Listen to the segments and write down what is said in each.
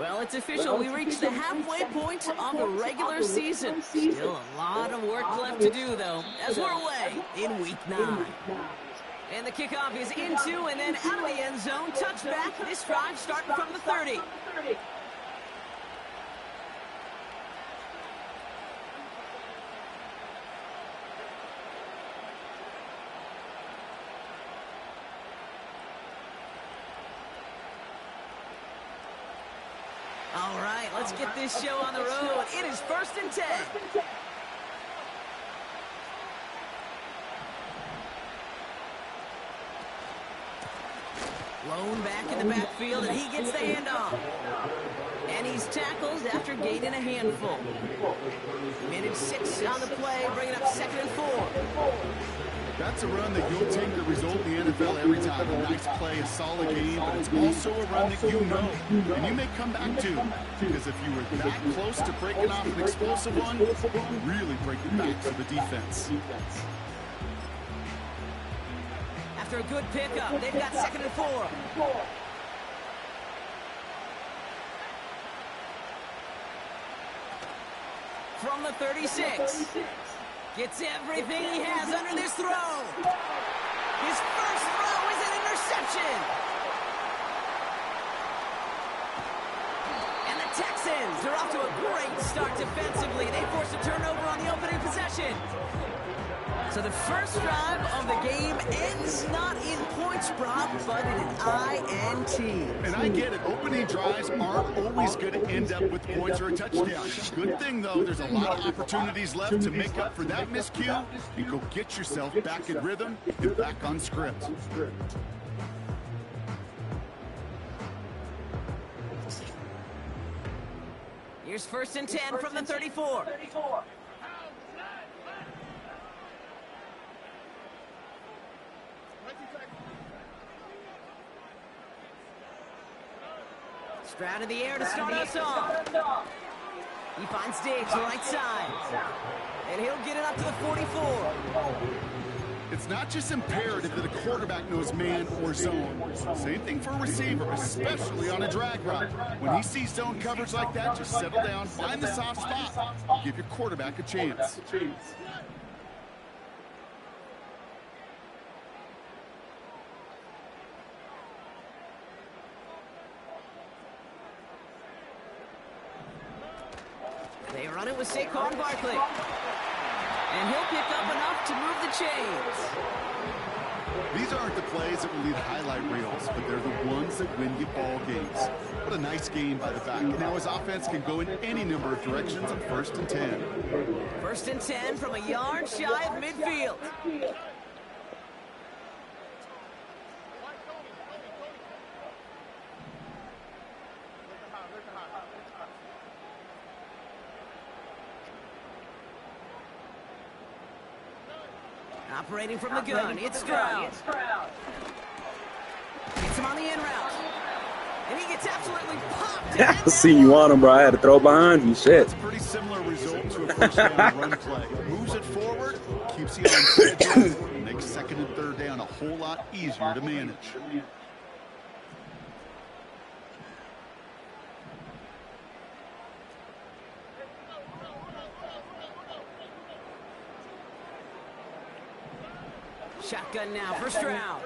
Well, it's official. We reached the halfway point of the regular season. Still a lot of work left to do, though, as we're away in Week 9. And the kickoff is into and then out of the end zone. Touchback. This drive starting from the 30. All right, let's get this show on the road. It is 1st and 10. Lone back in the backfield, and he gets the handoff. And he's tackled after gaining a handful. Minute 6 on the play, bringing up 2nd and 4. That's a run that you'll take the result in the NFL every time. A nice play, a solid game, but it's also a run that you know and you may come back to. Because if you were that close to breaking off an explosive one, you really break the backs of the defense. After a good pickup, they've got 2nd and 4. From the 36. Gets everything he has under this throw. His first throw is an interception. And the Texans are off to a great start defensively. They force a turnover on the opening possession. So the first drive of the game ends not in points, Brock, but in an INT. And I get it. Opening drives aren't always going to end up with points or a touchdown. Good thing, though, there's a lot of opportunities left to make up for that miscue and go get yourself back in rhythm and back on script. Here's 1st and 10 from the 34. Stroud in the air to start us off. He finds Diggs right side. And he'll get it up to the 44. It's not just imperative that a quarterback knows man or zone. Same thing for a receiver, especially on a drag route. When he sees zone coverage like that, just settle down, find the soft spot, give your quarterback a chance. They run it with Saquon Barkley. And he'll pick up enough to move the chains. These aren't the plays that will lead highlight reels, but they're the ones that win you ball games. What a nice game by the back. Now his offense can go in any number of directions on 1st and 10. 1st and 10 from a yard shy of midfield. Operating from the gun, it's Stroud. Gets him on the in route. And he gets absolutely popped. I see you on him, bro. I had to throw behind you. Shit. It's a pretty similar result to a first down run play. Moves it forward, keeps you on schedule, makes 2nd and 3rd down a whole lot easier to manage. Shotgun now for Stroud.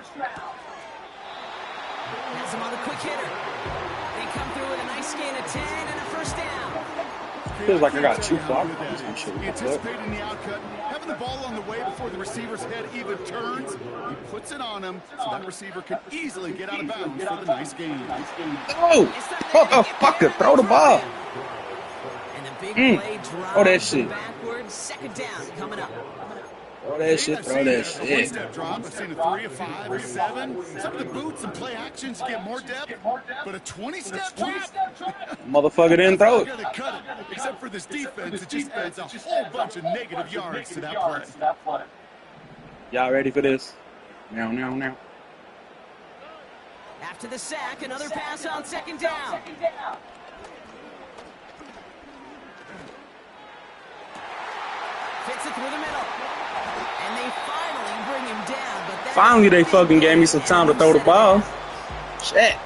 Has him on the quick hitter. They come through with a nice gain of 10 and a 1st down. Feels like I got 2 blocks. Anticipating the outcut, having the ball on the way before the receiver's head even turns, he puts it on him so that receiver can easily get out of bounds for the nice gain. Oh, motherfucker, throw the ball. And the big play drive that shit. Backwards, 2nd down coming up. Throw that shit, throw that shit. A one-step drop. I've seen a 3, a 5, a 7. Some of the boots and play actions get more depth, but a 20-step drop? Motherfucker didn't throw it. Gonna cut it. Except for this defense, it just adds a whole bunch of negative yards to that play. Y'all ready for this? Now. After the sack, another pass on 2nd down. Fits it through the middle. And they finally bring him down. But finally they fucking gave me some time to throw the ball. Shit.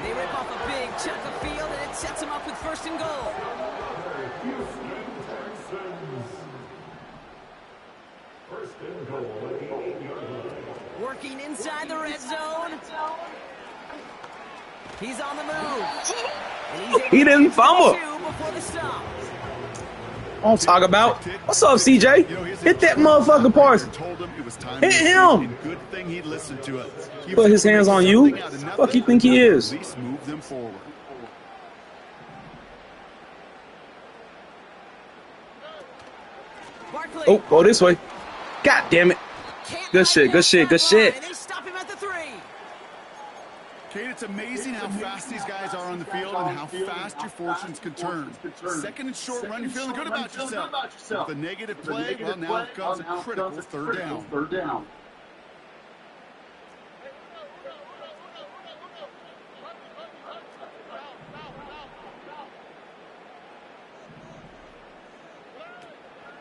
They rip off a big chunk of field, and it sets him up inside the red zone. He's on the move. And he's able He didn't fumble. before the stop. Don't talk about. What's up, CJ? Hit that motherfucker, Parsons. Hit him. Good thing he listened to it. Put his hands on you. Fuck you think he is? At least move them forward. Oh, go this way. God damn it. Good shit, good shit, good shit. And they stop him at the 3. Kate, it's amazing how fast these guys are on the field and how fast your fortunes can turn. Second and short run, you're feeling good about yourself. With a negative play, well, now comes a critical third down.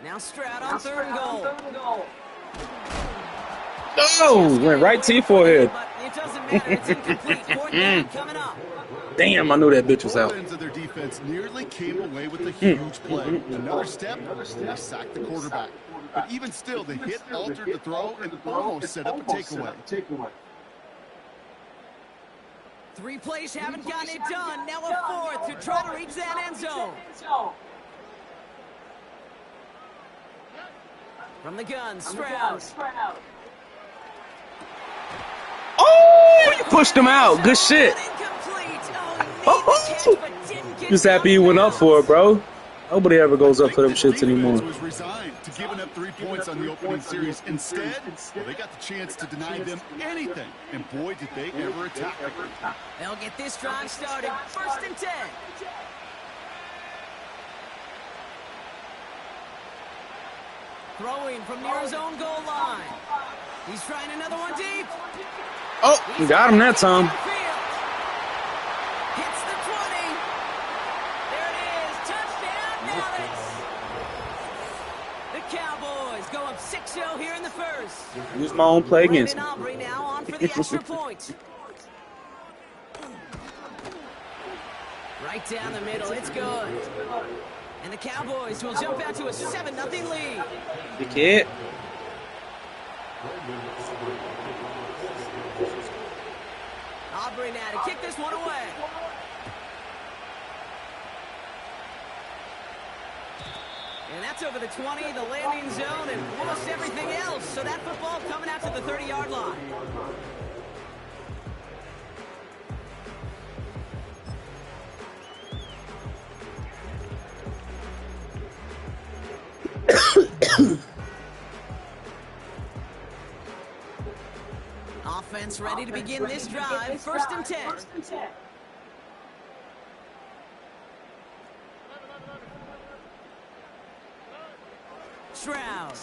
Now Stroud on 3rd and goal. Oh, went right to your forehead. But it doesn't matter. It's incomplete. 4th down coming up. Damn, I knew that bitch was out. Both ends of their defense nearly came away with a huge play. Another step, they sacked the quarterback. But even still, the hit altered the throw and almost set up a takeaway. 3 plays haven't gotten it done. Now a 4th to try to reach that end zone. From the gun, Stroud. Oh, you pushed him out. Good shit. Just happy you went up for it, bro. Nobody ever goes up for them shits anymore. Was resigned to giving up 3 points on the opening series. Instead, well, they got the chance to deny them anything. And boy, did they ever attack. They'll get this drive started. 1st and 10. Throwing from near his own goal line. He's trying another one deep. Oh, you got him that time. Hits the 20. There it is. Touchdown, Dallas. The Cowboys go up 6-0 here in the 1st. Use my own play against me. Aubrey now on for the extra point. Right down the middle. It's good. And the Cowboys will jump out to a 7-0 lead. The kid. Aubrey now to kick this one away. And that's over the 20, the landing zone, and almost everything else. So that football coming out to the 30-yard line. Offense ready to begin this drive. 1st and 10. Stroud.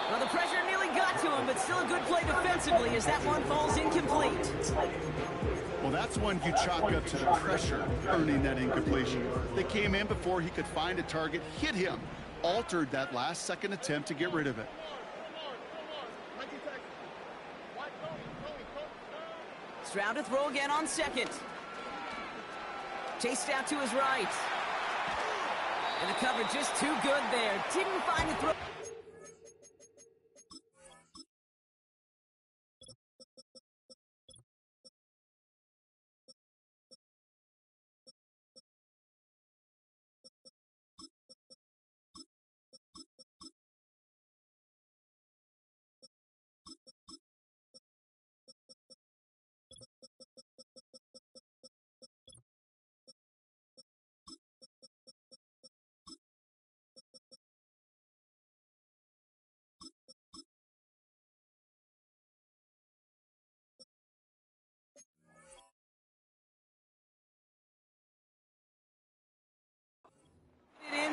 Well, the pressure nearly got to him, but still a good play defensively as that one falls incomplete. Well, that's one you chalk up to the pressure, earning that incompletion. They came in before he could find a target, hit him, altered that last-second attempt to get rid of it. Stroud to throw again on 2nd. Chased out to his right. And the coverage just too good there. Didn't find the throw.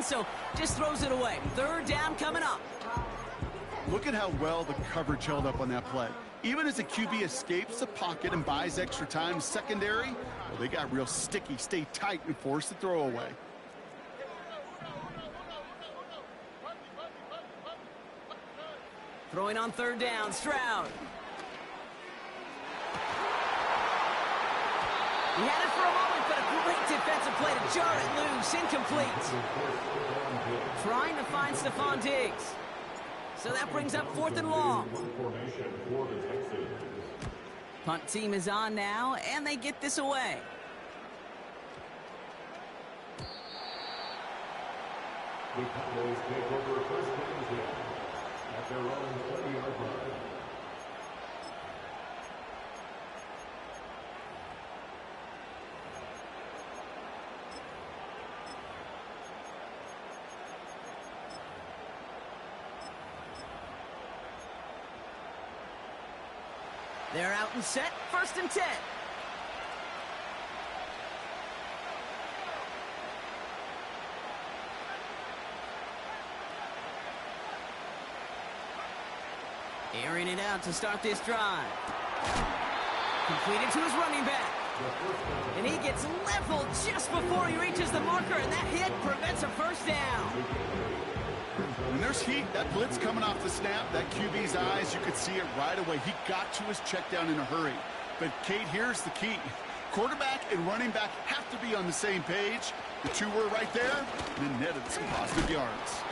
So just throws it away. 3rd down coming up. Look at how well the coverage held up on that play. Even as the QB escapes the pocket and buys extra time secondary, well, they got real sticky, stay tight, and force the throw away. Throwing on 3rd down, Stroud. He had it for a moment, but a great defensive play to jar it loose. Incomplete. Trying to find Stephon Diggs. So that brings up 4th and long. Punt team is on now, and they get this away. The Cowboys take over first down at their own 30-yard line. They're out and set, 1st and 10. Airing it out to start this drive. Completed to his running back. And he gets leveled just before he reaches the marker, and that hit prevents a first down. When there's heat, that blitz coming off the snap, that QB's eyes, you could see it right away. He got to his check down in a hurry. But, Kate, here's the key. Quarterback and running back have to be on the same page. The two were right there, and then netted some positive yards.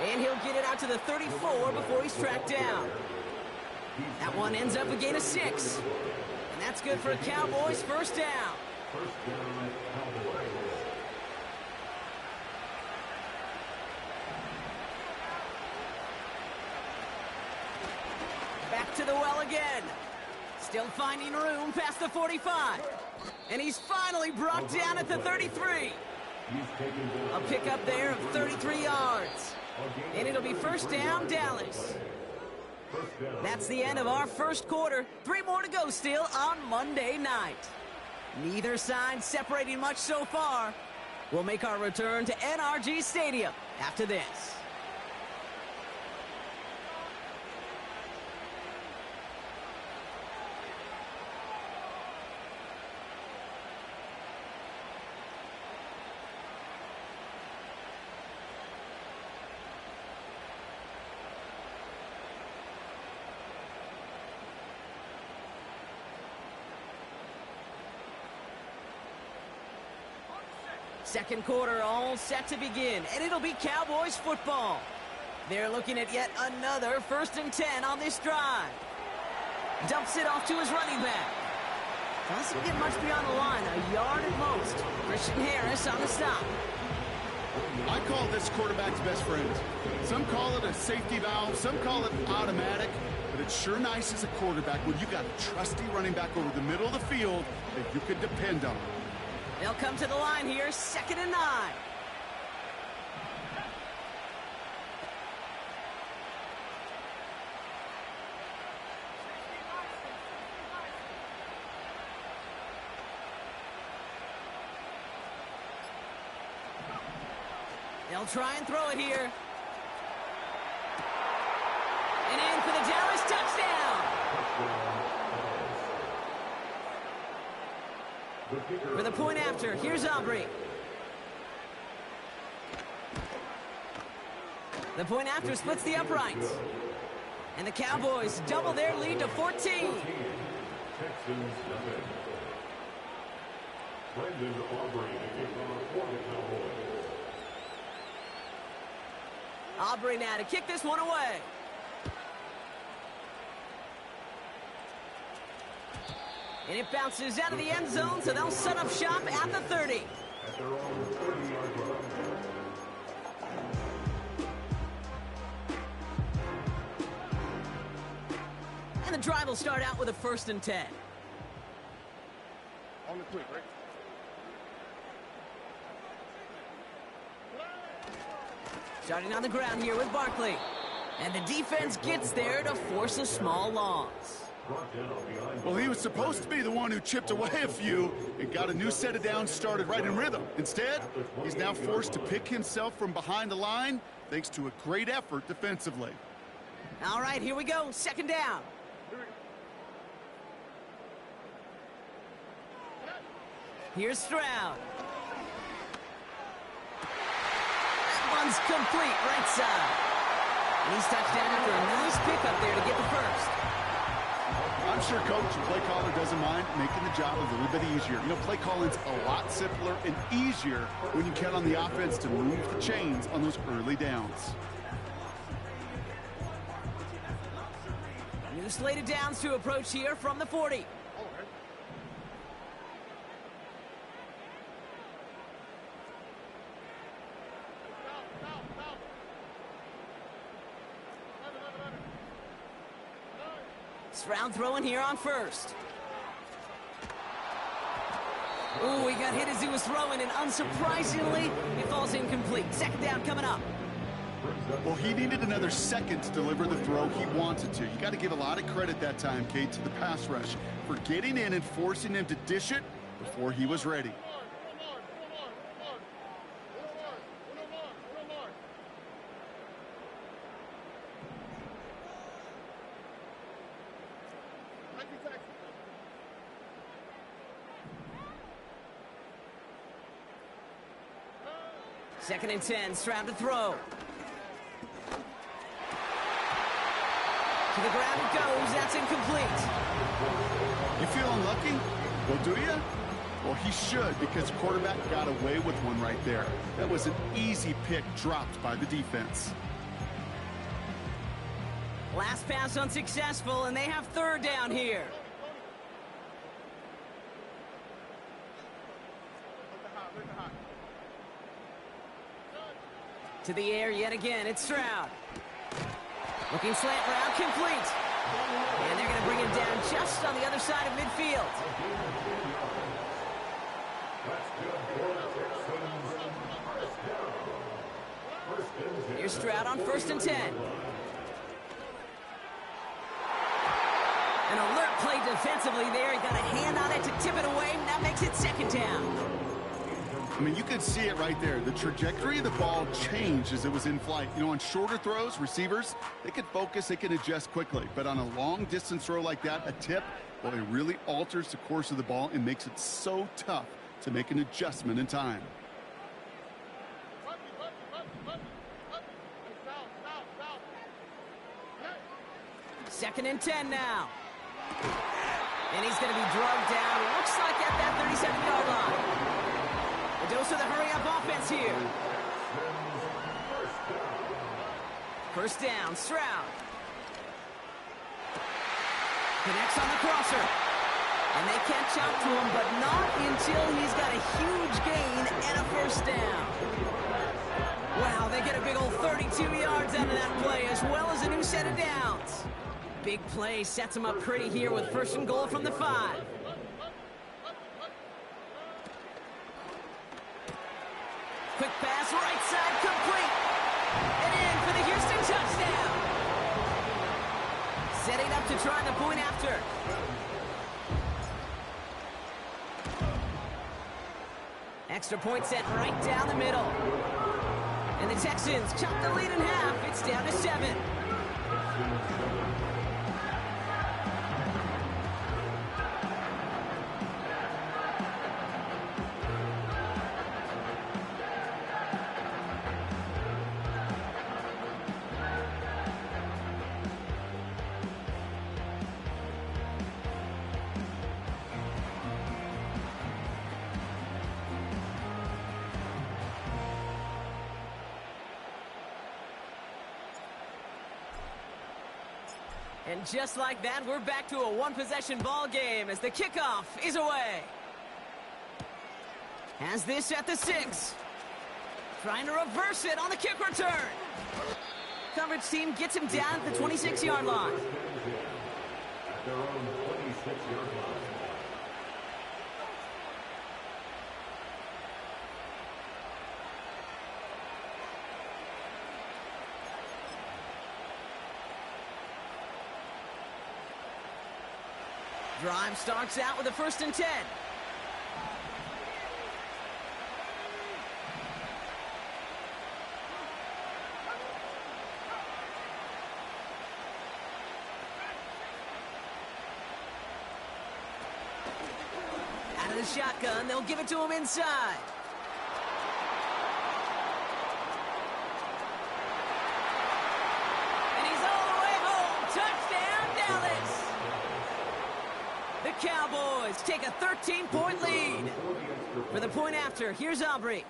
And he'll get it out to the 34 before he's tracked down. That one ends up a gain of 6. And that's good for a Cowboys first down. First down, Cowboys. Back to the well again. Still finding room past the 45. And he's finally brought down at the 33. A pickup there of 33 yards. And it'll be first down, Dallas. That's the end of our first quarter. 3 more to go still on Monday night. Neither side separating much so far. We'll make our return to NRG Stadium after this. Second quarter all set to begin, and it'll be Cowboys football. They're looking at yet another 1st and 10 on this drive. Dumps it off to his running back. Doesn't get much beyond the line, a yard at most. Christian Harris on the stop. I call this quarterback's best friend. Some call it a safety valve, some call it automatic, but it's sure nice as a quarterback when you got a trusty running back over the middle of the field that you can depend on. They'll come to the line here, 2nd and 9. They'll try and throw it here. And in for the Dallas touchdown. For the point after, here's Aubrey. The point after splits the uprights. And the Cowboys double their lead to 14. Texans nothing. Brendan Aubrey to kick off for the Cowboys. Aubrey now to kick this one away. And it bounces out of the end zone, so they'll set up shop at the 30. At their own 30-yard line. And the drive will start out with a 1st and 10. On the quick, right? Starting on the ground here with Barkley. And the defense gets there to force a small loss. Well, he was supposed to be the one who chipped away a few and got a new set of downs started right in rhythm. Instead, he's now forced to pick himself from behind the line thanks to a great effort defensively. All right, here we go. 2nd down. Here's Stroud. That one's complete right side. And he's touched down after a nice pickup there to get the first. I'm sure coach and play caller doesn't mind making the job a little bit easier. You know, play calling's a lot simpler and easier when you count on the offense to move the chains on those early downs. The slated downs to approach here from the 40. Stroud throwing here on first. Ooh, he got hit as he was throwing, and unsurprisingly, it falls incomplete. Second down coming up. Well, he needed another second to deliver the throw he wanted to. You got to give a lot of credit that time, Kate, to the pass rush for getting in and forcing him to dish it before he was ready. Second and 10, Stroud to throw. To the ground it goes, that's incomplete. You feel unlucky? Well, do you? Well, he should, because the quarterback got away with one right there. That was an easy pick dropped by the defense. Last pass unsuccessful, and they have third down here. To the air yet again, it's Stroud. Looking slant route, complete. And they're going to bring him down just on the other side of midfield. Here's Stroud on 1st and 10. An alert play defensively there. He got a hand on it to tip it away, and that makes it second down. I mean, you could see it right there. The trajectory of the ball changed as it was in flight. You know, on shorter throws, receivers, they can focus, they can adjust quickly. But on a long-distance throw like that, a tip, well, it really alters the course of the ball and makes it so tough to make an adjustment in time. Second and 10 now. And he's going to be drugged down. Looks like at that 37-yard line. A dose of the hurry-up offense here. First down, Stroud. Connects on the crosser. And they catch up to him, but not until he's got a huge gain and a first down. Wow, they get a big old 32 yards out of that play, as well as a new set of downs. Big play sets him up pretty here with 1st and goal from the 5. Quick pass, right side, complete. And in for the Houston touchdown. Setting up to try the point after. Extra point set right down the middle. And the Texans chop the lead in half. It's down to 7. And just like that, we're back to a one-possession ball game as the kickoff is away. Has this at the 6. Trying to reverse it on the kick return. Coverage team gets him down at the 26-yard line. At their own 26-yard line. Drive starts out with a 1st and 10. Out of the shotgun, they'll give it to him inside. And he's all the way home. Touchdown, Dallas. The Cowboys take a 13-point lead. For the point after, here's Aubrey.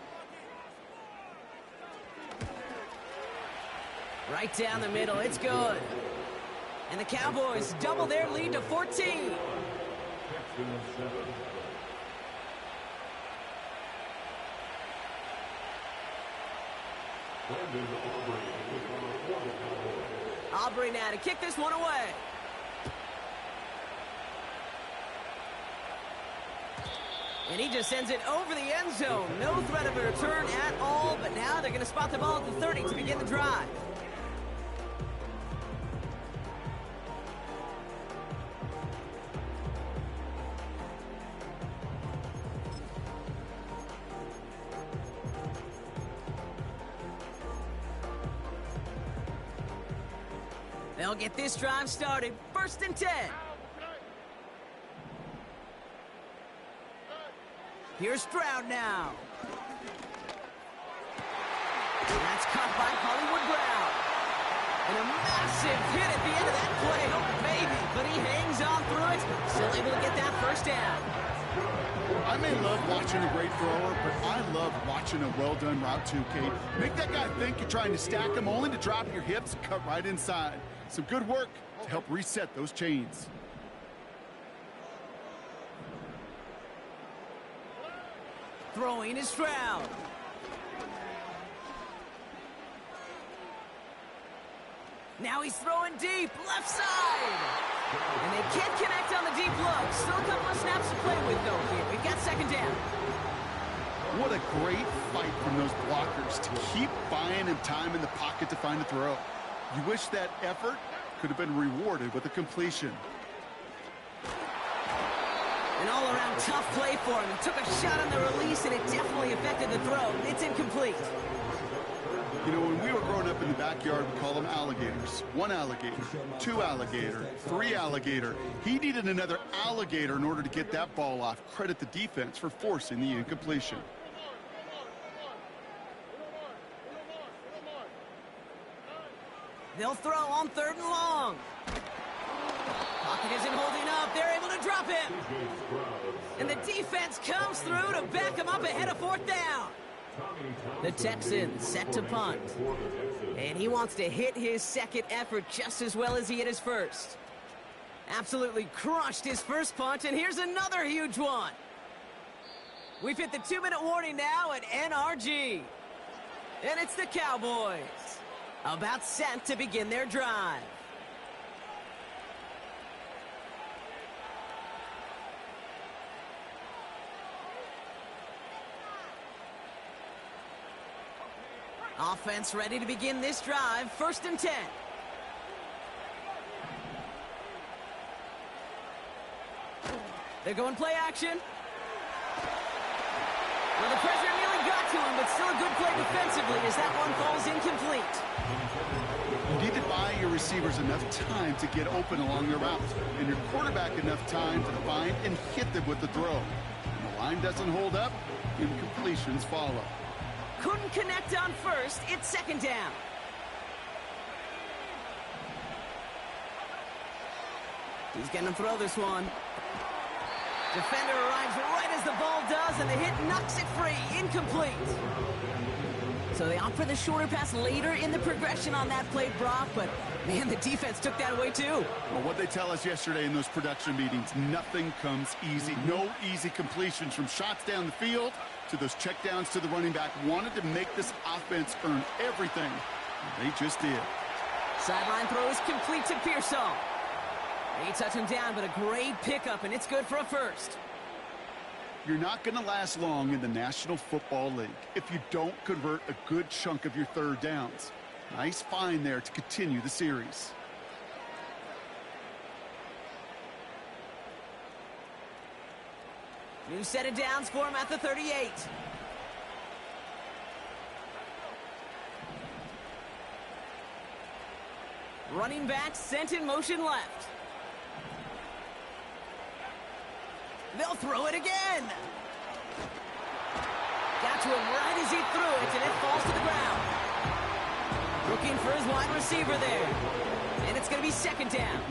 Right down the middle, it's good. And the Cowboys double their lead to 14. Texans 7. Brandon Aubrey for the Cowboys. Aubrey now to kick this one away. And he just sends it over the end zone. No threat of a return at all, but now they're going to spot the ball at the 30 to begin the drive. They'll get this drive started. 1st and 10. Here's Stroud now. And that's caught by Hollywood Brown. And a massive hit at the end of that play. Oh, baby. But he hangs on through it. Still able to get that 1st down. I may love watching a great thrower, but I love watching a well-done route too, Kate. Make that guy think you're trying to stack him, only to drop your hips and cut right inside. Some good work to help reset those chains. Throwing is Stroud. Now he's throwing deep, left side. And they can't connect on the deep look. Still a couple of snaps to play with, though, here. We've got 2nd down. What a great fight from those blockers to keep buying him time in the pocket to find a throw. You wish that effort could have been rewarded with a completion. An all-around tough play for him. He took a shot on the release, and it definitely affected the throw. It's incomplete. You know, when we were growing up in the backyard, we call them alligators. 1 alligator, 2 alligator, 3 alligator. He needed another alligator in order to get that ball off. Credit the defense for forcing the incompletion. They'll throw on 3rd and long. Pocket isn't holding up. They're able to drop him. And the defense comes through to back him up ahead of 4th down. The Texans set to punt. And he wants to hit his 2nd effort just as well as he hit his 1st. Absolutely crushed his 1st punt, and here's another huge one. We've hit the 2-minute warning now at NRG. And it's the Cowboys, about set to begin their drive. Offense ready to begin this drive. 1st and 10. They're going play action. Well, the pressure nearly got to him, but still a good play defensively as that one falls incomplete. You need to buy your receivers enough time to get open along their route, and your quarterback enough time to find and hit them with the throw. When the line doesn't hold up, incompletions follow. Couldn't connect on 1st. It's 2nd down. He's going to throw this one. Defender arrives right as the ball does, and the hit knocks it free. Incomplete. So they opt for the shorter pass later in the progression on that play, Brock, but man, the defense took that away too. Well, what they tell us yesterday in those production meetings, nothing comes easy. No easy completions from shots down the field to those checkdowns to the running back. Wanted to make this offense earn everything. They just did. Sideline throw is complete to Pearsall. They touch him down, but a great pickup, and it's good for a 1st. You're not going to last long in the National Football League if you don't convert a good chunk of your 3rd downs. Nice find there to continue the series. New set of downs for him at the 38. Running back sent in motion left. They'll throw it again. Got to him right as he threw it, and it falls to the ground. Looking for his wide receiver there. And it's going to be 2nd down.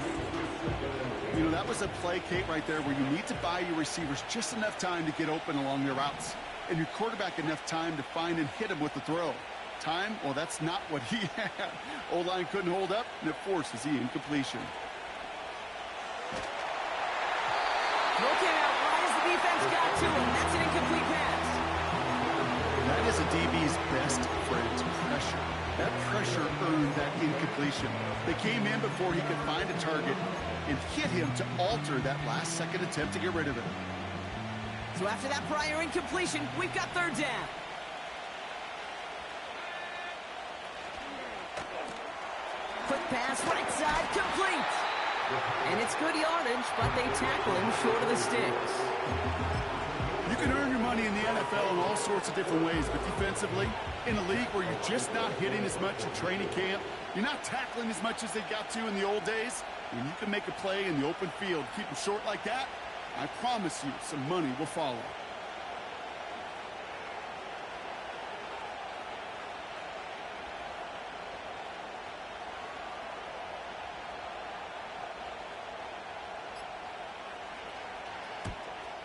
You know, that was a play, Kate, right there where you need to buy your receivers just enough time to get open along their routes. And your quarterback enough time to find and hit him with the throw. Time? Well, that's not what he had. O-line couldn't hold up, and it forces the incompletion. Throw came out right as the defense got to him. That's an incomplete pass. That is a DB's best friend, pressure. That pressure earned that incompletion. They came in before he could find a target and hit him to alter that last-second attempt to get rid of it. So after that prior incompletion, we've got third down. Quick pass, right side, complete. And it's good yardage, but they tackle him short of the sticks. You can earn your money in the NFL in all sorts of different ways, but defensively, in a league where you're just not hitting as much in training camp, you're not tackling as much as they got to in the old days, when you can make a play in the open field, keep them short like that, I promise you some money will follow.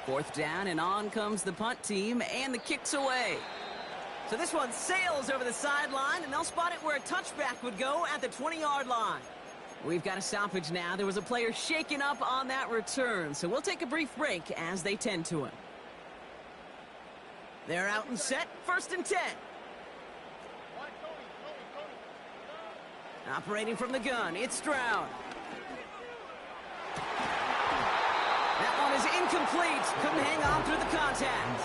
Fourth down, and on comes the punt team, and the kick's away. So this one sails over the sideline, and they'll spot it where a touchback would go at the 20-yard line. We've got a stoppage now. There was a player shaken up on that return, so we'll take a brief break as they tend to him. They're out and set, 1st and 10. Operating from the gun, it's Stroud. That one is incomplete. Couldn't hang on through the contact.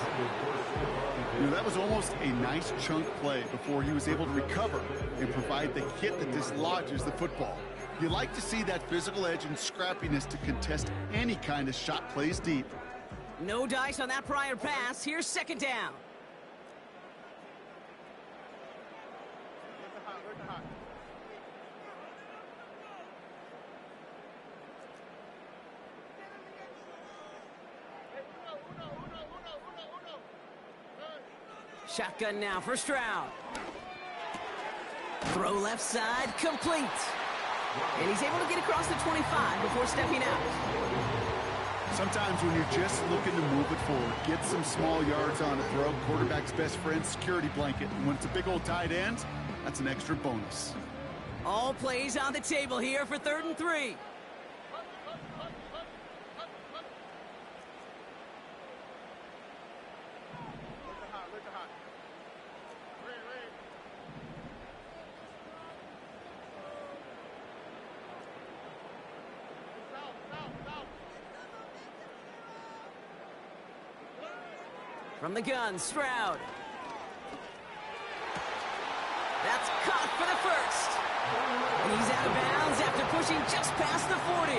You know, that was almost a nice chunk play before he was able to recover and provide the hit that dislodges the football. You like to see that physical edge and scrappiness to contest any kind of shot plays deep. No dice on that prior pass. Here's 2nd down. Shotgun now for Stroud. Throw left side, complete. And he's able to get across the 25 before stepping out. Sometimes when you're just looking to move it forward, get some small yards on a throw, quarterback's best friend, security blanket. And when it's a big old tight end, that's an extra bonus. All plays on the table here for 3rd and 3. From the gun, Stroud. That's caught for the 1st. And he's out of bounds after pushing just past the 40.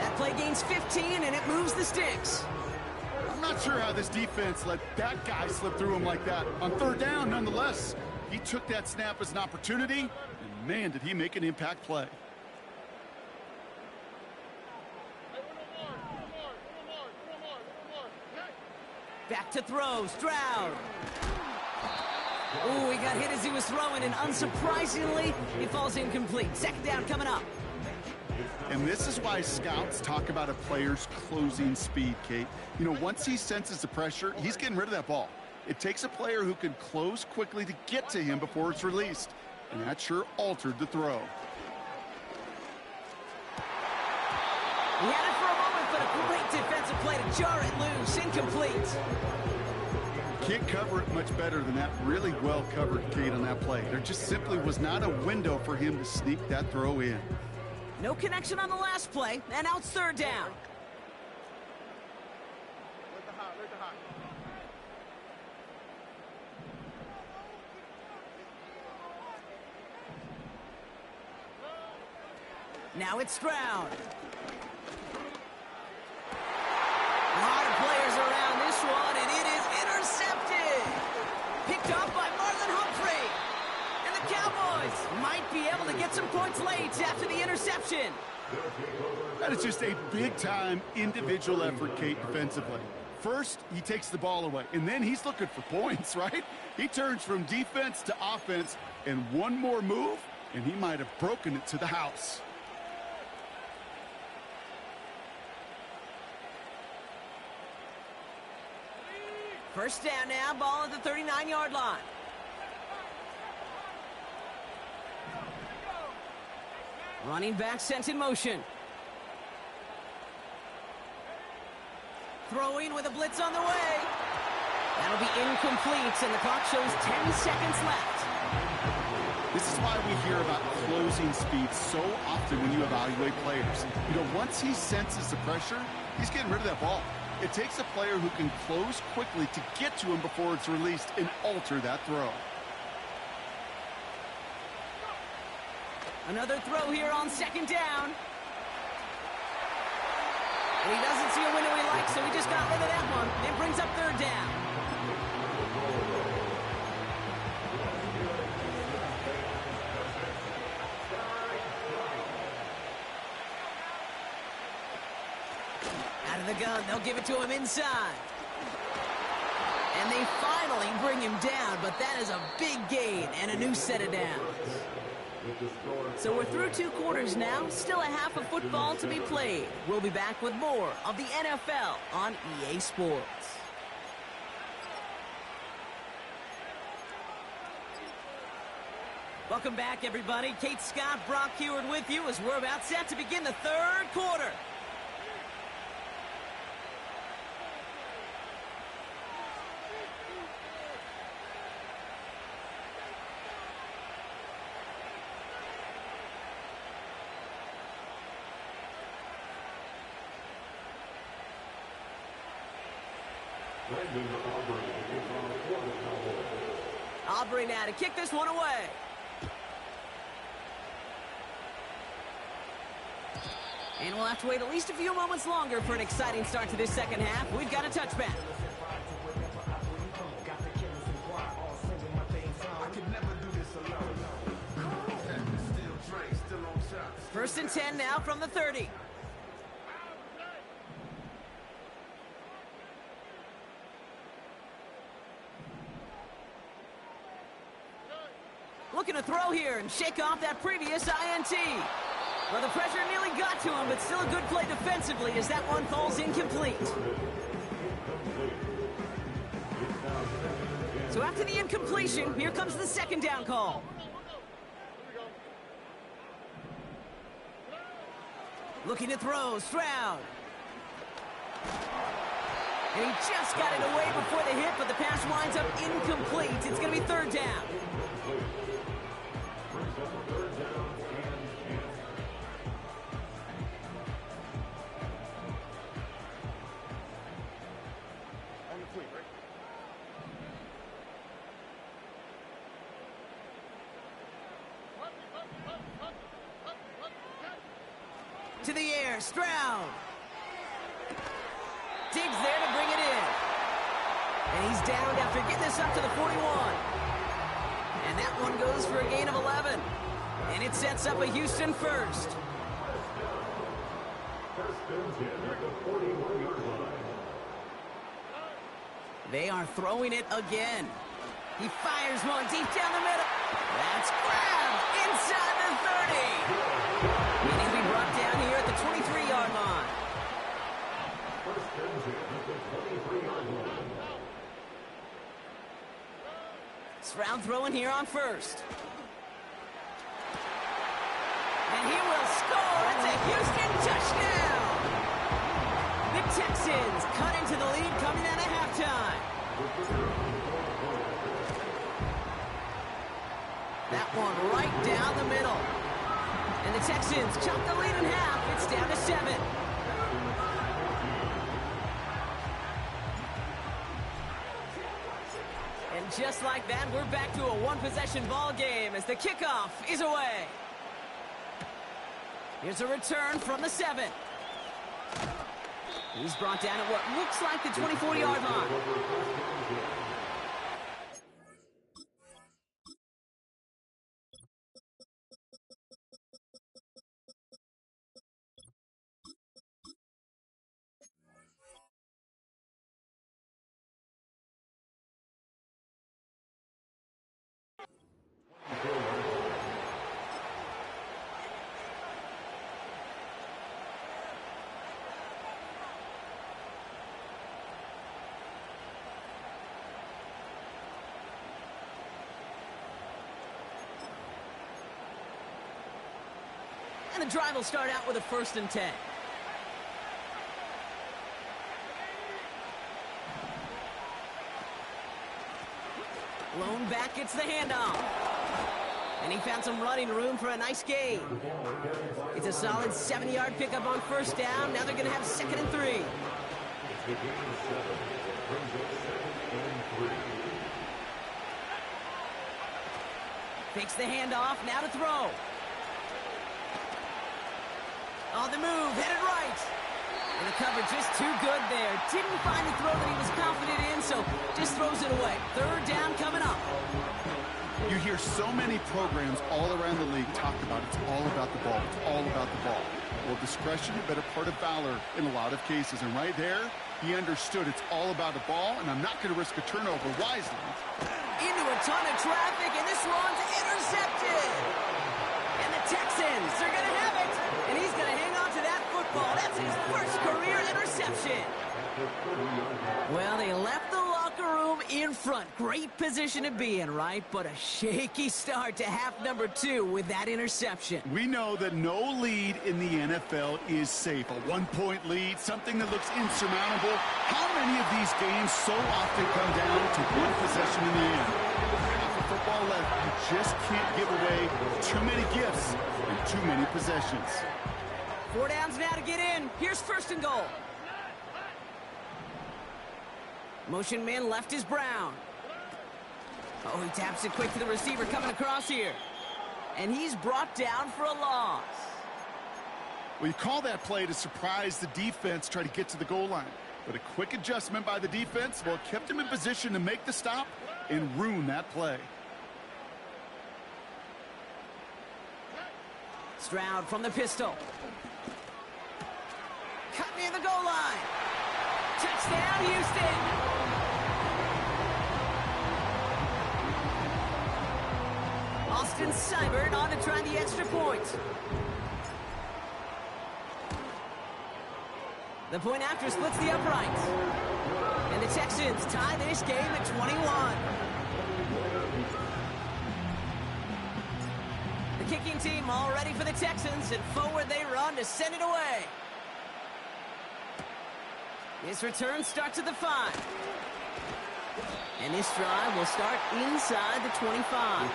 That play gains 15, and it moves the sticks. I'm not sure how this defense let that guy slip through him like that. On 3rd down, nonetheless, he took that snap as an opportunity, and man, did he make an impact play. Back to throw, Stroud. Oh, he got hit as he was throwing, and unsurprisingly, he falls incomplete. 2nd down coming up. And this is why scouts talk about a player's closing speed, Kate. You know, once he senses the pressure, he's getting rid of that ball. It takes a player who can close quickly to get to him before it's released. And that sure altered the throw. He had it for a moment, but a great defensive play to jar it loose. Incomplete. Can't cover it much better than that. Really well covered, Kate, on that play. There just simply was not a window for him to sneak that throw in. No connection on the last play, and now it's 3rd down. Now it's Stroud. A lot of players around this one, and it is intercepted. Picked off by Marlon Humphrey. And the Cowboys might be able to get some points late after the interception. That is just a big-time individual effort, Kate, defensively. First, he takes the ball away, and then he's looking for points, right? He turns from defense to offense, and one more move, and he might have broken it to the house. First down now, ball at the 39-yard line. Running back sent in motion. Throwing with a blitz on the way. That'll be incomplete, and the clock shows 10 seconds left. This is why we hear about closing speed so often when you evaluate players. You know, once he senses the pressure, he's getting rid of that ball. It takes a player who can close quickly to get to him before it's released and alter that throw. Another throw here on second down. And he doesn't see a window he likes, so he just got rid of that one. It brings up third down. Out of the gun, they'll give it to him inside. And they finally bring him down, but that is a big gain and a new set of downs. So we're through 2 quarters now, still a half of football to be played. We'll be back with more of the NFL on EA Sports. Welcome back, everybody. Kate Scott, Brock Heward with you as we're about set to begin the 3rd quarter. Aubrey now to kick this one away. And we'll have to wait at least a few moments longer for an exciting start to this second half. We've got a touchback. First and 10 now from the 30. Looking to throw here and shake off that previous INT. Well, the pressure nearly got to him, but still a good play defensively as that one falls incomplete. So after the incompletion, here comes the second down call. Looking to throw, Stroud. And he just got it away before the hit, but the pass winds up incomplete. It's going to be third down. To the air, Stroud. Diggs there to bring it in. And he's downed after getting this up to the 41. And that one goes for a gain of 11. And it sets up a Houston first. They are throwing it again. He fires one deep down the middle. That's grabbed inside the 30. And he'll be brought down here at the 23-yard line. Stroud throwing here on first. And he will score. It's a Houston touchdown. The Texans cut into the lead coming out of halftime. That one right down the middle. And the Texans chop the lead in half. It's down to 7. And just like that, we're back to a one-possession ball game as the kickoff is away. Here's a return from the 7. He's brought down at what looks like the 24-yard line. And the drive will start out with a 1st and 10. Lone back gets the handoff. And he found some running room for a nice gain. It's a solid 7-yard pickup on first down. Now they're going to have 2nd and 3. Fakes the handoff, now to throw. On the move, headed right. And the coverage just too good there. Didn't find the throw that he was confident in, so just throws it away. 3rd down coming up. You hear so many programs all around the league talk about it's all about the ball. It's all about the ball. Well, discretion, a better part of valor in a lot of cases. And right there, he understood it's all about the ball, and I'm not going to risk a turnover wisely. Into a ton of traffic, and this one's intercepted. And the Texans, they're going to have it. And he's going to hang on to that football. That's his first career interception. Well, they left the locker room in front. Great position to be in, right? But a shaky start to half number 2 with that interception. We know that no lead in the NFL is safe. A 1-point lead, something that looks insurmountable. How many of these games so often come down to one possession in the end? Half of football left. You just can't give away too many gifts and too many possessions. 4 downs now to get in. Here's 1st and goal. Motion man left is Brown. Oh, he taps it quick to the receiver coming across here. And he's brought down for a loss. Well, you call that play to surprise the defense, try to get to the goal line. But a quick adjustment by the defense, well, it kept him in position to make the stop and ruin that play. Stroud from the pistol. Cut near the goal line. Touchdown, Houston. Austin Seibert on to try the extra point. The point after splits the uprights. And the Texans tie this game at 21. The kicking team all ready for the Texans, and forward they run to send it away. This return starts at the 5. And this drive will start inside the 25.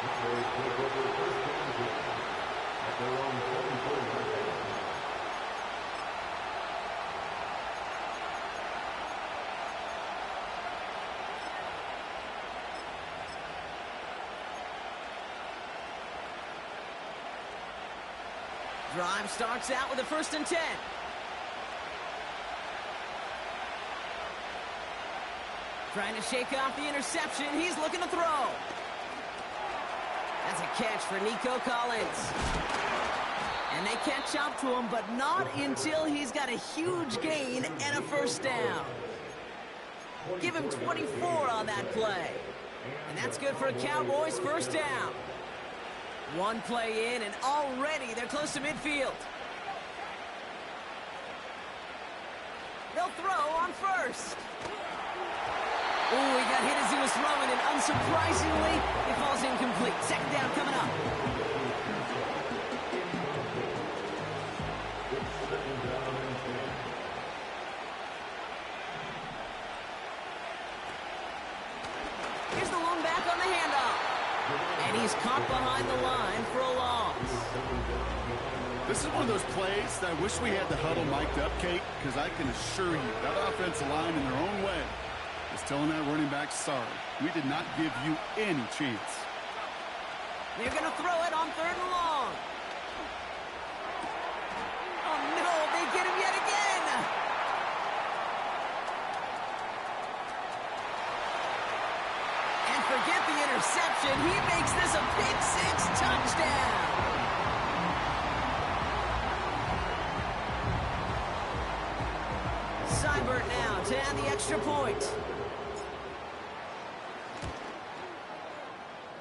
Drive starts out with a 1st and 10. Trying to shake off the interception. He's looking to throw. That's a catch for Nico Collins. And they catch up to him, but not until he's got a huge gain and a 1st down. Give him 24 on that play. And that's good for a Cowboys 1st down. One play in, and already they're close to midfield. They'll throw on 1st. Ooh, he got hit as he was throwing, and unsurprisingly, it falls incomplete. 2nd down coming up. Here's the lone back on the handoff. And he's caught behind the line for a loss. This is one of those plays that I wish we had the huddle mic'd up, Kate, because I can assure you that offensive line in their own way is telling that running back, sorry, we did not give you any chance. They're going to throw it on 3rd and long. Oh, no, they get him yet again. And forget the interception. He makes this a pick 6 touchdown. Seibert now to add the extra point.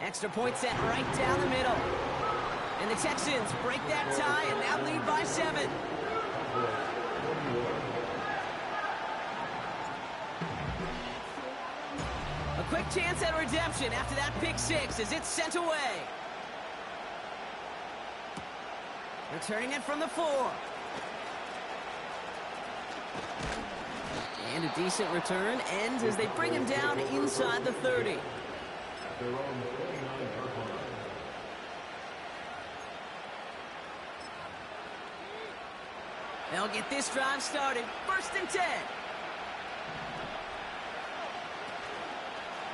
Extra point set right down the middle. And the Texans break that tie and now lead by 7. A quick chance at redemption after that pick 6 as it's sent away. Returning it from the 4. And a decent return ends as they bring him down inside the 30. their own 29-yard line. They'll get this drive started. 1st and 10.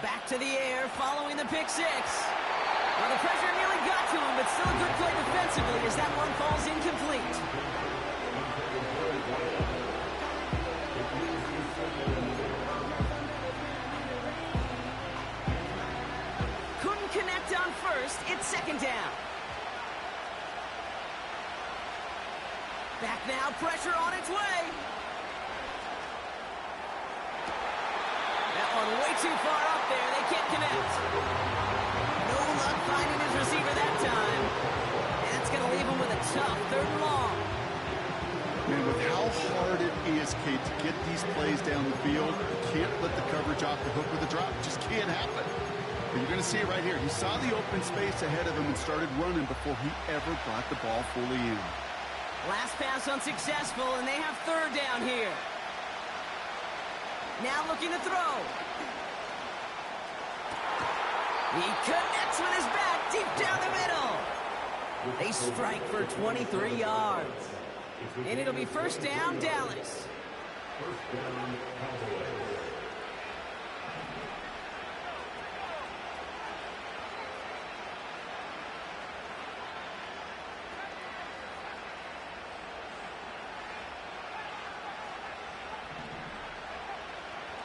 Back to the air following the pick six. Well, the pressure nearly got to him, but still a good play defensively as that one falls incomplete. Couldn't connect on 1st. It's 2nd down. Back now, pressure on its way. That one way too far up there. They can't connect. No luck finding his receiver that time. That's going to leave him with a tough 3rd and long. Man, with how hard it is, Kate, to get these plays down the field, you can't let the coverage off the hook with a drop. It just can't happen. But you're going to see it right here. He saw the open space ahead of him and started running before he ever brought the ball fully in. Last pass unsuccessful, and they have 3rd down here. Now looking to throw. He connects with his back deep down the middle. They strike for 23 yards. And it'll be 1st down, Dallas. 1st down, Cowboys.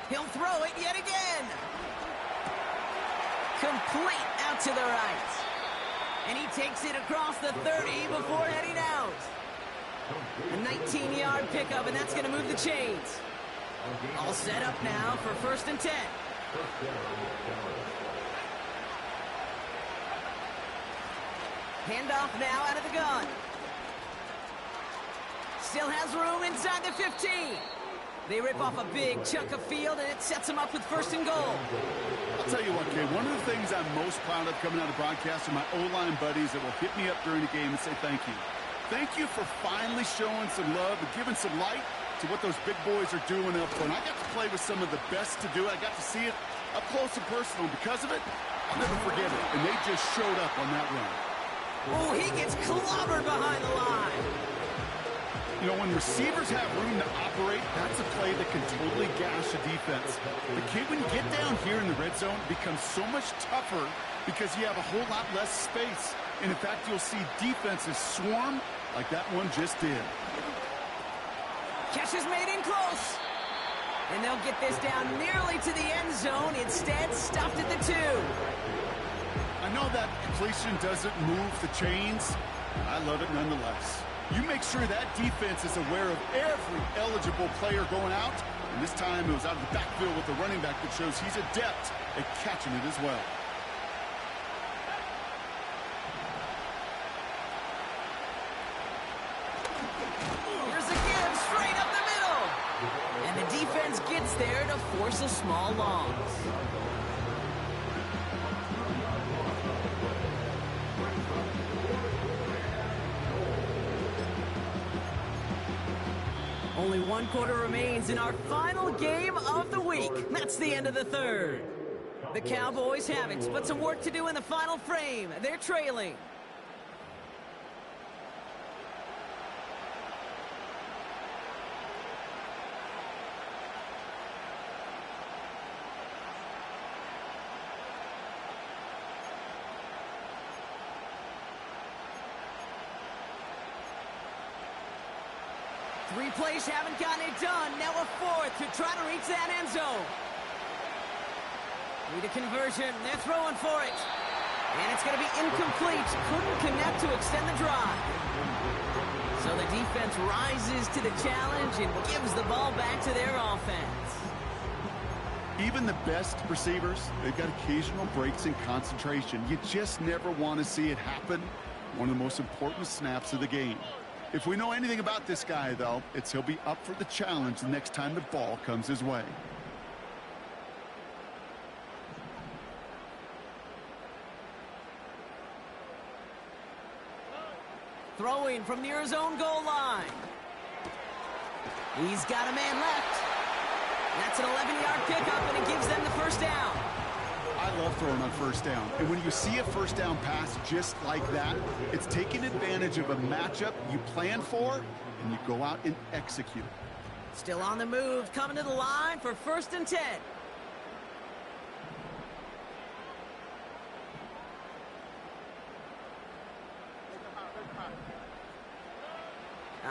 He'll throw it yet again. Complete out to the right. And he takes it across the 30 before heading out. A 19-yard pickup, and that's going to move the chains. All set up now for 1st and 10. Handoff now out of the gun. Still has room inside the 15. They rip off a big chunk of field, and it sets them up with 1st and goal. I'll tell you what, Kay, one of the things I'm most proud of coming out of broadcast are my O-line buddies that will hit me up during the game and say thank you. Thank you for finally showing some love and giving some light to what those big boys are doing up front. I got to play with some of the best to do it. I got to see it up close and personal. Because of it, I'll never forget it. And they just showed up on that run. Oh, he gets clobbered behind the line. You know, when receivers have room to operate, that's a play that can totally gash a defense. The kid, when you get down here in the red zone, it becomes so much tougher because you have a whole lot less space. And in fact, you'll see defenses swarm like that one just did. Catch is made in close. And they'll get this down nearly to the end zone. Instead, stopped at the 2. I know that completion doesn't move the chains. I love it nonetheless. You make sure that defense is aware of every eligible player going out. And this time it was out of the backfield with the running back that shows he's adept at catching it as well. Here's a give straight up the middle. And the defense gets there to force a small loss. Only 1 quarter remains in our final game of the week. That's the end of the 3rd. The Cowboys have it, but some work to do in the final frame. They're trailing. Three plays haven't gotten it done. Now a 4th to try to reach that end zone. Need a conversion. They're throwing for it. And it's going to be incomplete. Couldn't connect to extend the drive. So the defense rises to the challenge and gives the ball back to their offense. Even the best receivers, they've got occasional breaks in concentration. You just never want to see it happen. One of the most important snaps of the game. If we know anything about this guy, though, it's he'll be up for the challenge the next time the ball comes his way. Throwing from near his own goal line. He's got a man left. That's an 11-yard pickup, and it gives them the 1st down. I I love throwing on first down. And when you see a first down pass just like that, it's taking advantage of a matchup you plan for, and you go out and execute. Still on the move, coming to the line for 1st and 10.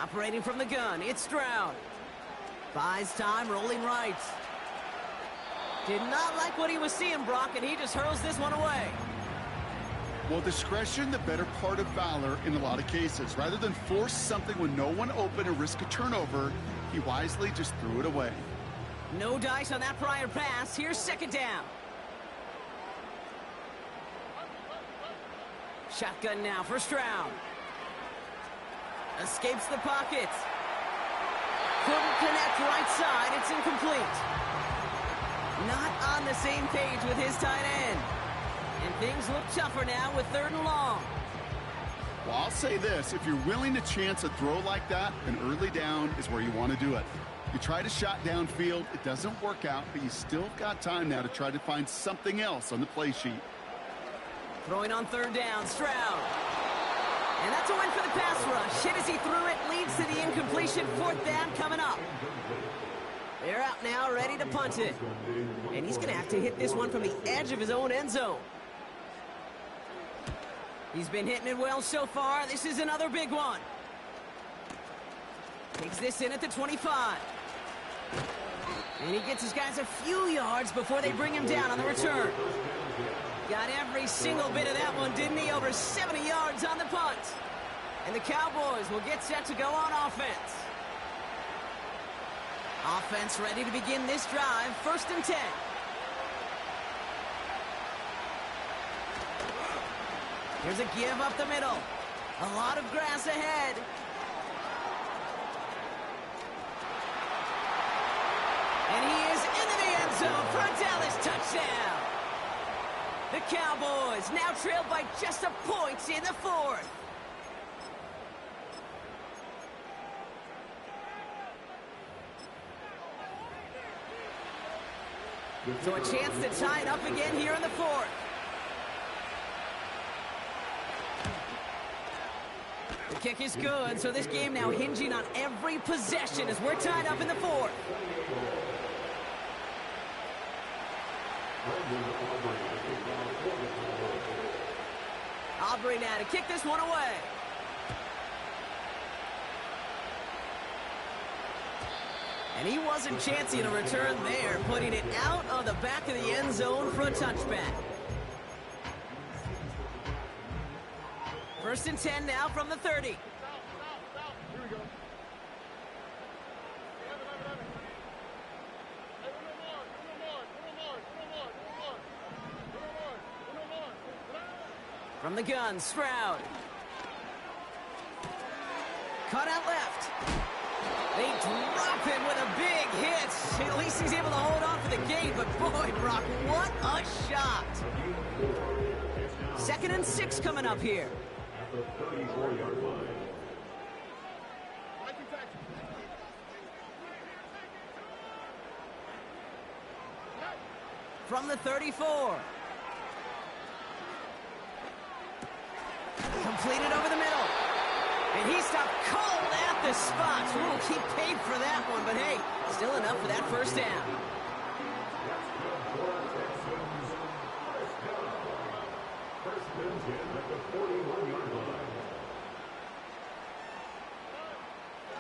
Operating from the gun, it's Stroud. Buys time, rolling right. Did not like what he was seeing, Brock, and he just hurls this one away. Well, discretion, the better part of valor in a lot of cases. Rather than force something when no one open and risk a turnover, he wisely just threw it away. No dice on that prior pass. Here's 2nd down. Shotgun now for Stroud. Escapes the pocket. Couldn't connect right side. It's incomplete. Not on the same page with his tight end. And things look tougher now with 3rd and long. Well, I'll say this. If you're willing to chance a throw like that, an early down is where you want to do it. You try to shot downfield. It doesn't work out, but you still got time now to try to find something else on the play sheet. Throwing on 3rd down, Stroud. And that's a win for the pass rush. Hit as he threw it, leads to the incompletion. 4th down coming up. They're out now, ready to punt it. And he's going to have to hit this one from the edge of his own end zone. He's been hitting it well so far. This is another big one. Takes this in at the 25. And he gets his guys a few yards before they bring him down on the return. Got every single bit of that one, didn't he? Over 70 yards on the punt. And the Cowboys will get set to go on offense. Offense ready to begin this drive. 1st and 10. Here's a give up the middle. A lot of grass ahead. And he is into the end zone for a Dallas touchdown. The Cowboys now trailed by just a point in the 4th. So a chance to tie it up again here in the 4th. The kick is good, so this game now hinging on every possession as we're tied up in the 4th. Aubrey now to kick this one away. And he wasn't chancing a return there, putting it out on the back of the end zone for a touchback. 1st and 10 now from the 30. Here we go. From the gun, Stroud. Cut out left. They drop him with a big hit. At least he's able to hold on for the game, but boy, Brock, what a shot. 2nd and 6 coming up here. At the 34-yard line. From the 34. Completed over the middle. And he stopped cold at the spot. Ooh, he paid for that one, but hey, still enough for that 1st down.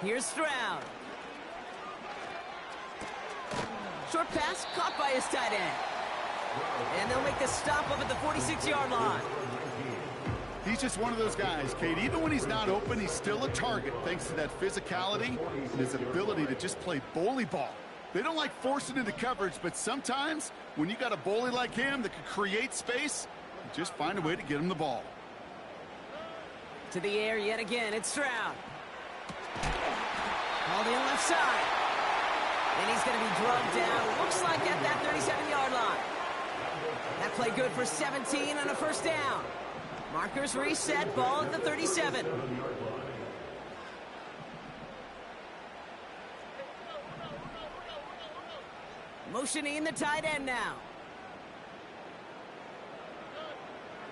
Here's Stroud. Short pass caught by his tight end. And they'll make the stop up at the 46-yard line. He's just one of those guys, Kate. Even when he's not open, he's still a target thanks to that physicality and his ability to just play bully ball. They don't like forcing into coverage, but sometimes when you got a bully like him that can create space, you just find a way to get him the ball. To the air yet again, it's Stroud. Called in left side. And he's going to be drugged down. Looks like at that 37-yard line. That play good for 17 and a 1st down. Markers reset, ball at the 37. Motioning the tight end now.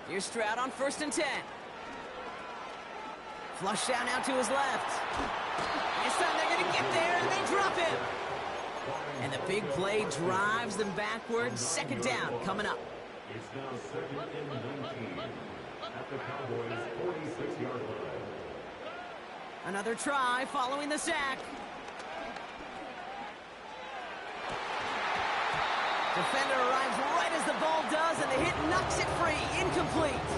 Here's Stroud on 1st and 10. Flush down out to his left. This time they're going to get there, and they drop him. And the big play drives them backwards. 2nd down coming up. It's now 2nd and 19 at the Cowboys' 46-yard line. Another try following the sack. Defender arrives right as the ball does, and the hit knocks it free. Incomplete.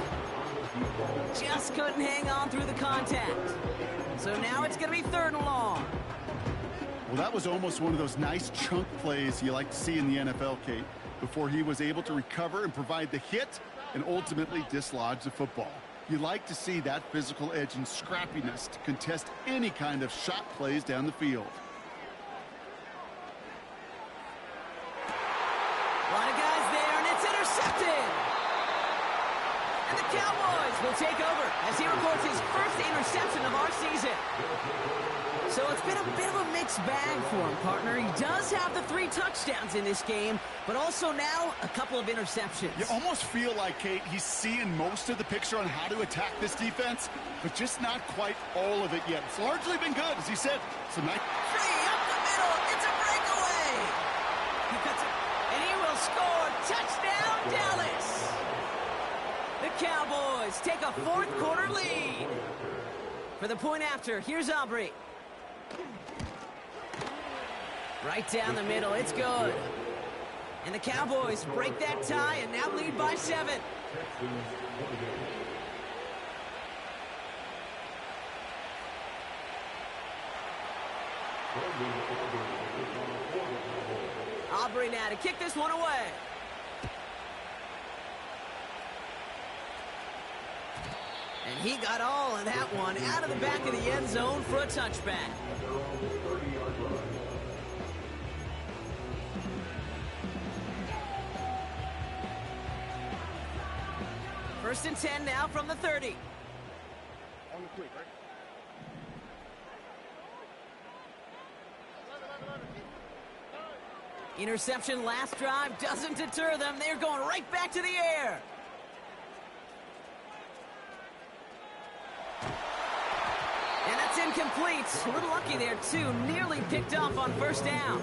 Just couldn't hang on through the contact. So now it's going to be 3rd and long. Well, that was almost one of those nice chunk plays you like to see in the NFL, Kate, before he was able to recover and provide the hit and ultimately dislodge the football. You like to see that physical edge and scrappiness to contest any kind of shot plays down the field. A lot of guys there, and it's intercepted. And the Cowboys will take over as he records his 1st interception of our season. So it's been a bit of a mixed bag for him, partner. He does have the 3 touchdowns in this game, but also now a couple of interceptions. You almost feel like, Kate, he's seeing most of the picture on how to attack this defense, but just not quite all of it yet. It's largely been good, as he said. So nice. Free up the middle. It's a breakaway. He cuts it, and he will score. Touchdown, Dallas. The Cowboys take a 4th quarter lead. For the point after, here's Aubrey. Right down the middle, it's good. And the Cowboys break that tie and now lead by 7. Aubrey now to kick this one away. And he got all of that one out of the back of the end zone for a touchback. 1st and 10 now from the 30. On the quick, right? Interception last drive doesn't deter them. They're going right back to the air. And that's incomplete. A little lucky there, too. Nearly picked off on 1st down.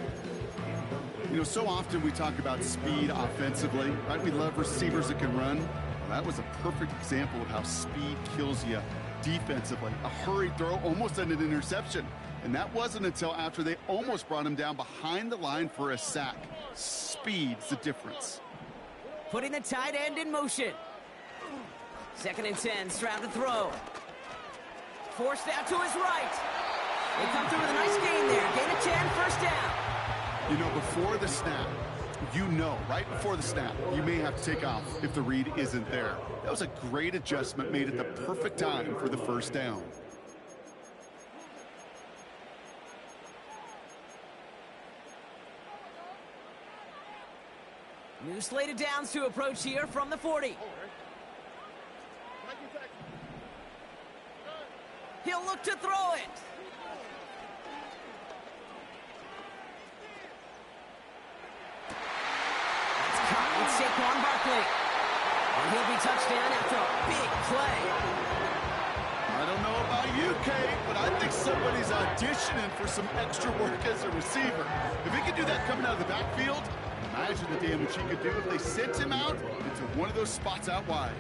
You know, so often we talk about speed offensively, right? We love receivers that can run. Well, that was a perfect example of how speed kills you defensively. A hurried throw almost ended an interception. And that wasn't until after they almost brought him down behind the line for a sack. Speed's the difference. Putting the tight end in motion. 2nd and 10, Stroud to throw. Forced out to his right. They come through with a nice gain there. Gain of 10, 1st down. You know, before the snap, right before the snap, you may have to take off if the read isn't there. That was a great adjustment made at the perfect time for the 1st down. New slate of downs to approach here from the 40. He'll look to throw it. That's caught with Saquon Barkley. And he'll be touchdown after a big play. I don't know about you, Kate, but I think somebody's auditioning for some extra work as a receiver. If he could do that coming out of the backfield, imagine the damage he could do if they sent him out into one of those spots out wide.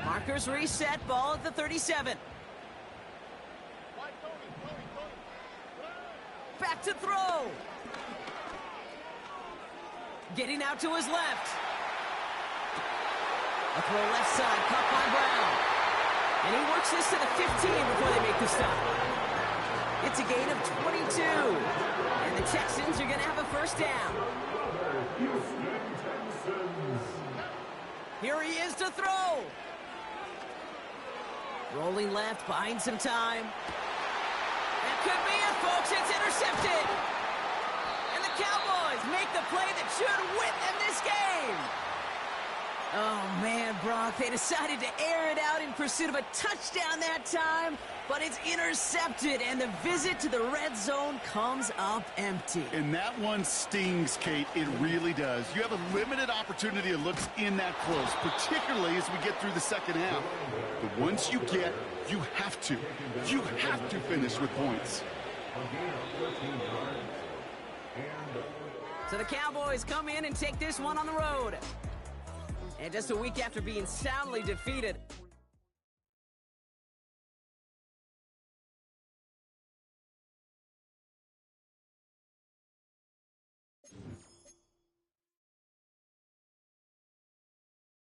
Markers reset, ball at the 37. Back to throw. Getting out to his left. A throw left side, caught by Brown. And he works this to the 15 before they make the stop. It's a gain of 22. And the Texans are going to have a 1st down. Here he is to throw. Rolling left, buying some time. That could be it, folks. It's intercepted. And the Cowboys make the play that should win them this game. Oh, man, Brock, they decided to air it out in pursuit of a touchdown that time, but it's intercepted, and the visit to the red zone comes up empty. And that one stings, Kate. It really does. You have a limited opportunity that looks in that close, particularly as we get through the second half. But once you get, you have to finish with points. So the Cowboys come in and take this one on the road. And just a week after being soundly defeated,